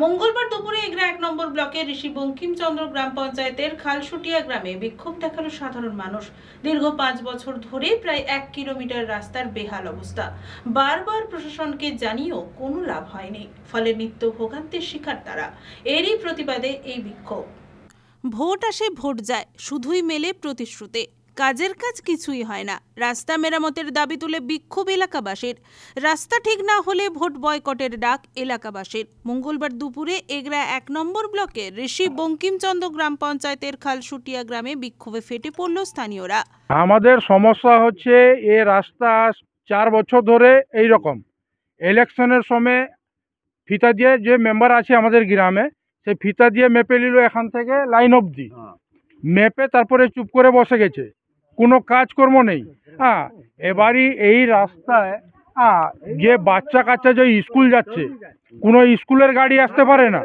মঙ্গলবার দুপুরে এগরা ১ নম্বর ব্লকের ঋষি বঙ্কিমচন্দ্র গ্রাম পঞ্চায়েতের খালসুটিয়া গ্রামে বিক্ষোভ দেখালো সাধারণ মানুষ। দীর্ঘ ৫ বছর ধরে প্রায় ১ কিলোমিটার রাস্তার বেহাল অবস্থা। বারবার প্রশাসনকে জানিয়েও কোনো লাভ হয়নি, ফলে নিত্য ভোগান্তির শিকার তারা। এরই প্রতিবাদে এই বিক্ষোভ। ভোট আসে ভোট যায়, শুধুই মেলে প্রতিশ্রুতি, কাজের কাজ কিছুই হয় না। রাস্তা মেরামতের দাবি তুলে বিক্ষোভ এলাকাবাসীর। রাস্তা ঠিক না হলে ভোট বয়কটের ডাক এলাকাবাসীর। মঙ্গলবার দুপুরে এগরা ১ নম্বর ব্লকের ঋষি বঙ্কিমচন্দ্র গ্রাম পঞ্চায়েতের খালসুটিয়া গ্রামে বিক্ষোভে ফেটে পড়ল স্থানীয়রা। আমাদের সমস্যা হচ্ছে এই রাস্তা ৪ বছর ধরে এই রকম। ইলেকশনের সময় ফিতা দিয়ে যে মেম্বার আছে আমাদের গ্রামে, সে ফিতা দিয়ে মেপে নিল এখান থেকে লাইন অবধি, মেপে তারপরে চুপ করে বসে গেছে, কোনো কাজকর্ম নেই। এবারই এই রাস্তায় যে বাচ্চা কাচ্চা যে স্কুল যাচ্ছে, কোনো স্কুলের গাড়ি আসতে পারে না,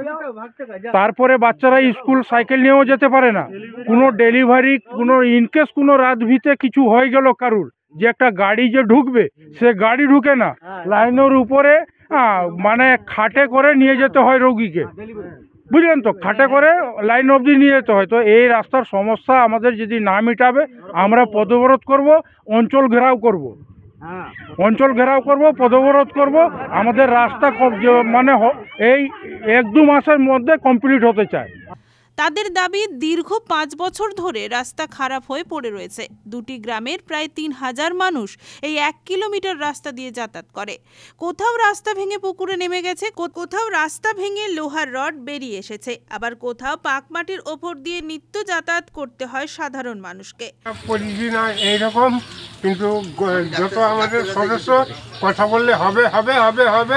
তারপরে বাচ্চারা স্কুল সাইকেল নিয়েও যেতে পারে না, কোনো ডেলিভারি, কোনো ইনকেস কোনো রাত ভিতে কিছু হয়ে গেল কারুর, যে একটা গাড়ি যে ঢুকবে সে গাড়ি ঢুকে না, লাইনের উপরে মানে খাটে করে নিয়ে যেতে হয় রোগীকে, বুঝলেন তো, খাটে করে লাইন অবধি নিয়ে যেতে হয়। তো এই রাস্তার সমস্যা আমাদের যদি না মিটাবে, আমরা পদবরোধ করব, অঞ্চল ঘেরাও করব, পদবরোধ করব। আমাদের রাস্তা মানে এই ১-২ মাসের মধ্যে কমপ্লিট হতে চায়। তাদের দাবি, দীর্ঘ ৫ বছর ধরে রাস্তা খারাপ হয়ে পড়ে রয়েছে। দুটি গ্রামের প্রায় ৩,০০০ মানুষ এই ১ কিলোমিটার রাস্তা দিয়ে যাতায়াত করে। কোথাও রাস্তা ভেঙে পুকুরে নেমে গেছে, কোথাও রাস্তা ভেঙে লোহার রড বেরিয়ে এসেছে, আবার কোথাও পাকমাটির ওপর দিয়ে নিত্য যাতায়াত করতে হয় সাধারণ মানুষকে। এইরকম, কিন্তু যত আমাদের সদস্য কথা বললে হবে হবে হবে হবে,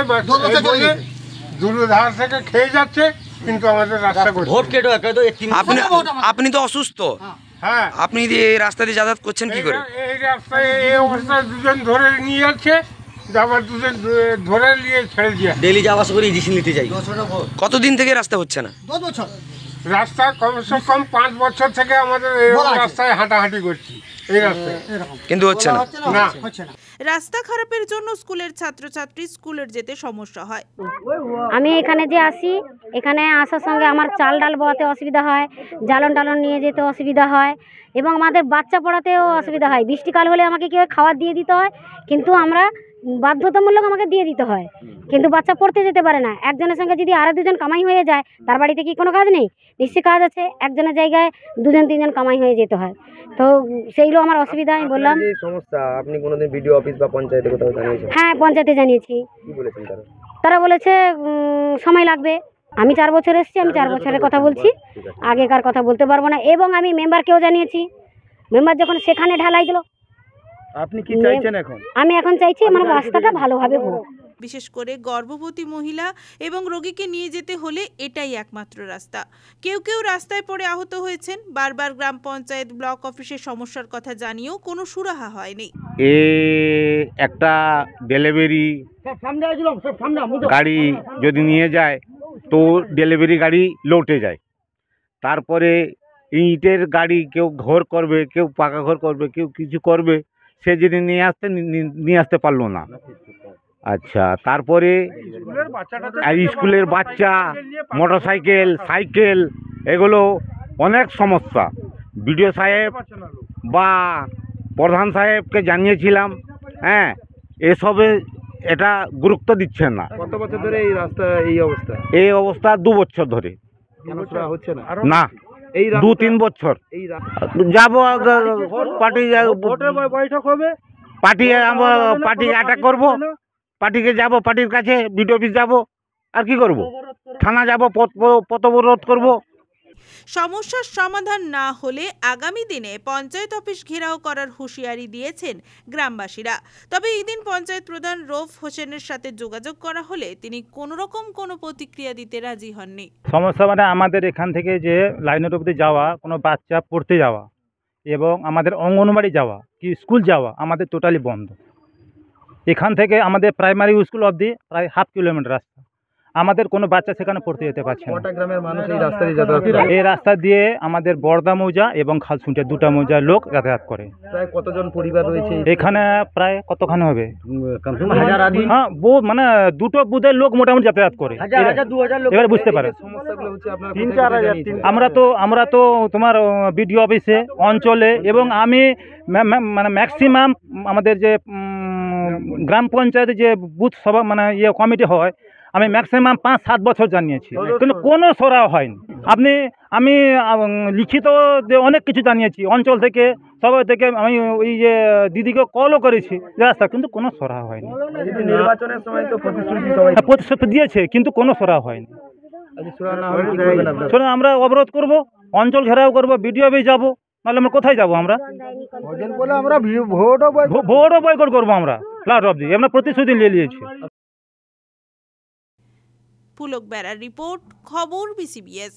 দুধার থেকে খেয়ে যাচ্ছে, কিন্তু আমাদের রাস্তা আপনি তো অসুস্থ, হ্যাঁ, আপনি এই রাস্তা দিয়ে যাতায়াত করছেন কি করে? এই রাস্তায় এই অবস্থায় দুজন ধরে নিয়ে যাচ্ছে, আবার দুজন ধরে নিয়ে ছেড়ে দিয়ে ডেলি যাওয়া আসা করে ইঞ্জেকশন নিতে যাই। কতদিন থেকে রাস্তা হচ্ছে না? 10 বছর রাস্তা কমসে কম 5 বছর থেকে আমাদের এই রাস্তায় হাঁটাহাঁটি করছি, এই রাস্তায়, কিন্তু হচ্ছে না। রাস্তা খারাপের জন্য স্কুলের ছাত্রছাত্রী স্কুলের যেতে সমস্যা হয়। আমি এখানে যে আসি, এখানে আসার সঙ্গে আমার চাল ডাল বওয়াতে অসুবিধা হয়, জ্বালন টালন নিয়ে যেতে অসুবিধা হয়, এবং আমাদের বাচ্চা পড়াতেও অসুবিধা হয়। বৃষ্টিকাল হলে আমাকে কেউ খাবার দিয়ে দিতে হয়, কিন্তু আমরা বাধ্যতামূলক আমাকে দিয়ে দিতে হয়, কিন্তু বাচ্চা পড়তে যেতে পারে না। একজনের সঙ্গে যদি আরো দুজন কামাই হয়ে যায়, তার বাড়িতে কি কোনো কাজ নেই? নিশ্চয়ই কাজ আছে। একজনের জায়গায় 2-3জন কামাই হয়ে যেতে হয়, তো সেইগুলো আমার অসুবিধা। আমি বললাম সমস্যা, আপনি কোনোদিন বিডিও অফিস বা পঞ্চায়েতে কোথাও জানিয়েছেন? হ্যাঁ, পঞ্চায়েতে জানিয়েছি। কি বলেছেন তারা? তারা বলেছে সময় লাগবে। আমি 4 বছর এসেছি, আমি 4 বছরের কথা বলছি, আগেকার কথা বলতে পারবো না। এবং আমি মেম্বারকেও জানিয়েছি, মেম্বার যখন সেখানে ঢালাই দিল। আপনি কি চাইছেন এখন? আমি এখন চাইছি আমার রাস্তাটা ভালোভাবে হোক। বিশেষ করে গর্ভবতী মহিলা এবং রোগীকে নিয়ে যেতে হলে এটাই একমাত্র রাস্তা। কেউ কেউ রাস্তায় পড়ে আহত হয়েছেন। বারবার গ্রাম পঞ্চায়েত, ব্লক অফিসের সমস্যার কথা জানিয়েও কোনো সুরাহা হয়নি। একটা ডেলিভারি গাড়ি যদি নিয়ে যায়, তো ডেলিভারি গাড়ি লৌটে যায়। তারপরে ইটের গাড়ি, কেউ ঘর করবে, কেউ পাকা ঘর করবে, কেউ কিছু করবে, সে যদি নিয়ে আসতে পারলো না। আচ্ছা, তারপরে স্কুলের বাচ্চা, মোটরসাইকেল, সাইকেল, এগুলো অনেক সমস্যা। বিডিও সাহেব বা প্রধান সাহেবকে জানিয়েছিলাম, হ্যাঁ, এসবে এটা গুরুত্ব দিচ্ছেন না। কত বছর ধরে এই রাস্তা এই অবস্থা 2 বছর ধরে হচ্ছে না? না, 2-3 বছর। যাবো পার্টি, বৈঠক হবে, পার্টি অ্যাটাক করবো, পার্টিকে যাব, পার্টির কাছে বিডিও অফিস যাব, আর কি করব, থানা যাব, পথবরোধ করব। সমস্যার সমাধান না হলে আগামী দিনে পঞ্চায়েত অফিস ঘেরাও করার হুঁশিয়ারি দিয়েছেন গ্রামবাসীরা। তবে এদিন পঞ্চায়েত প্রধান রৌফ হোসেনের সাথে যোগাযোগ করা হলে তিনি কোনোরকম কোনো প্রতিক্রিয়া দিতে রাজি হননি। সমস্যা মানে আমাদের এখান থেকে যে লাইনের অবধি যাওয়া, কোনো বাচ্চা পড়তে যাওয়া এবং আমাদের অঙ্গনবাড়ি যাওয়া কি স্কুল যাওয়া আমাদের টোটালি বন্ধ। এখান থেকে আমাদের প্রাইমারি স্কুল অবধি প্রায় 1/2 কিলোমিটার রাস্তা, আমাদের কোনো বাচ্চা সেখানে পড়তে যেতে পারছে না। কটা গ্রামের মানুষ এই রাস্তা দিয়ে যাতায়াত করে? এই রাস্তা দিয়ে আমাদের বর্দা মৌজা এবং খালসুটিয়া দুটা মৌজার লোক যাতায়াত করে। প্রায় কতজন পরিবার রয়েছে? এখানে প্রায় কতখানি হবে? হাজার হ্যাঁ, মানে দুটো বুথের লোক মোটামুটি যাতায়াত করে। এবার বুঝতে পারে সমস্যাগুলো হচ্ছে আপনারা 3-4 হাজার। আমরা তো তোমার বিডিও অফিসে অঞ্চলে এবং আমি মানে ম্যাক্সিমাম আমাদের যে গ্রাম পঞ্চায়েতে যে বুথ সভা মানে কমিটি হয়, আমি ম্যাক্সিমাম 5-7 বছর জানিয়েছি, কিন্তু কোনো সরাও হয়নি। আমি লিখিত যে অনেক কিছু জানিয়েছি অঞ্চল থেকে, সবাই থেকে। আমি ওই যে দিদিকে কলও করেছি যে রাস্তা, কিন্তু কোনো সরা হয়নি। নির্বাচনের সময় তো প্রতিশ্রুতি সবাই প্রতিশ্রুতি দিয়েছে, কিন্তু কোনো সরা হয়নি। শোনো, আমরা অবরোধ করব, অঞ্চল ঘেরাও করব, বিডিও অফিস যাবো, নাহলে আমরা কোথায় যাবো? আমরা ভোটও বয়কট করবো আমরা লাস্ট অবধি। আমরা প্রতিশ্রুতি নিয়েছি। পুলক বেড়ার রিপোর্ট, খবর BCBS।